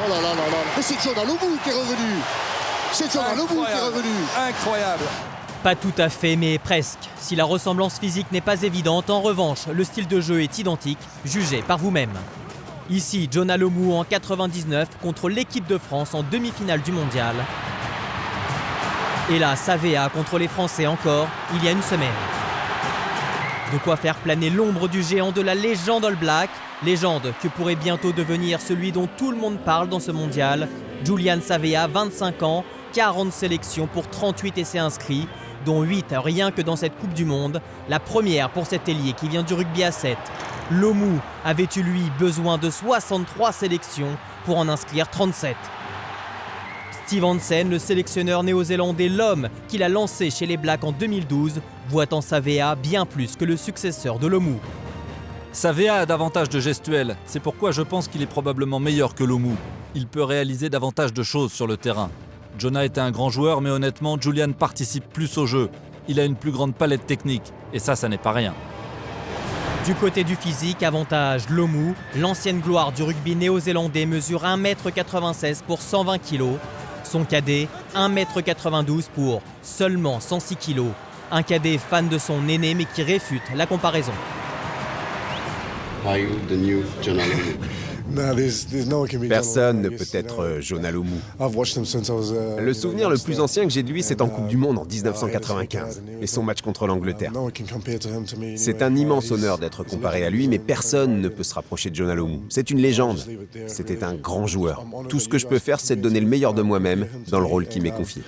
Oh là là là là. Mais c'est Jonah Lomu qui est revenu. C'est Jonah Lomu qui est revenu. Incroyable. Pas tout à fait, mais presque. Si la ressemblance physique n'est pas évidente, en revanche, le style de jeu est identique. Jugez par vous-même. Ici, Jonah Lomu en 99 contre l'équipe de France en demi-finale du mondial. Et là, Savea contre les Français encore, il y a une semaine. De quoi faire planer l'ombre du géant de la légende All Black, légende que pourrait bientôt devenir celui dont tout le monde parle dans ce mondial. Julian Savea, 25 ans, 40 sélections pour 38 essais inscrits, dont 8 rien que dans cette Coupe du Monde, la première pour cet ailier qui vient du rugby à 7. Lomu avait eu lui besoin de 63 sélections pour en inscrire 37. Steve Hansen, le sélectionneur néo-zélandais, l'homme qu'il a lancé chez les Blacks en 2012, voit en Savea bien plus que le successeur de Lomu. Savea a davantage de gestuels, c'est pourquoi je pense qu'il est probablement meilleur que Lomu. Il peut réaliser davantage de choses sur le terrain. Jonah était un grand joueur, mais honnêtement, Julian participe plus au jeu. Il a une plus grande palette technique, et ça n'est pas rien. Du côté du physique, avantage Lomu. L'ancienne gloire du rugby néo-zélandais mesure 1m96 pour 120 kg. Son cadet, 1m92 pour seulement 106 kg. Un cadet fan de son aîné mais qui réfute la comparaison. Are you the new Jonah Lomu? Personne ne peut être Jonah Lomu. Le souvenir le plus ancien que j'ai de lui, c'est en Coupe du Monde en 1995 et son match contre l'Angleterre. C'est un immense honneur d'être comparé à lui, mais personne ne peut se rapprocher de Jonah Lomu. C'est une légende. C'était un grand joueur. Tout ce que je peux faire, c'est de donner le meilleur de moi-même dans le rôle qui m'est confié.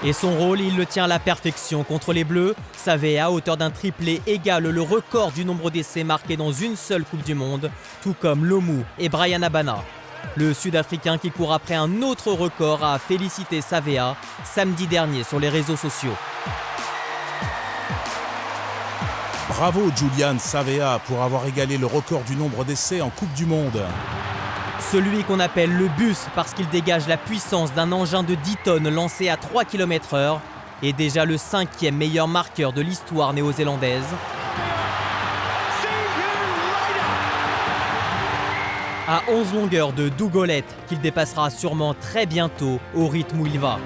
Et son rôle, il le tient à la perfection contre les Bleus. Savea, auteur d'un triplé, égale le record du nombre d'essais marqués dans une seule Coupe du Monde, tout comme Lomu et Bryan Habana. Le Sud-Africain qui court après un autre record a félicité Savea samedi dernier sur les réseaux sociaux. Bravo Julian Savea pour avoir égalé le record du nombre d'essais en Coupe du Monde. Celui qu'on appelle le bus parce qu'il dégage la puissance d'un engin de 10 tonnes lancé à 3 km/h est déjà le 5e meilleur marqueur de l'histoire néo-zélandaise. À 11 longueurs de Dougolette qu'il dépassera sûrement très bientôt au rythme où il va.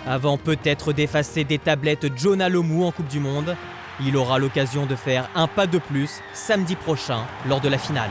Avant peut-être d'effacer des tablettes Jonah Lomu en Coupe du Monde, il aura l'occasion de faire un pas de plus samedi prochain lors de la finale.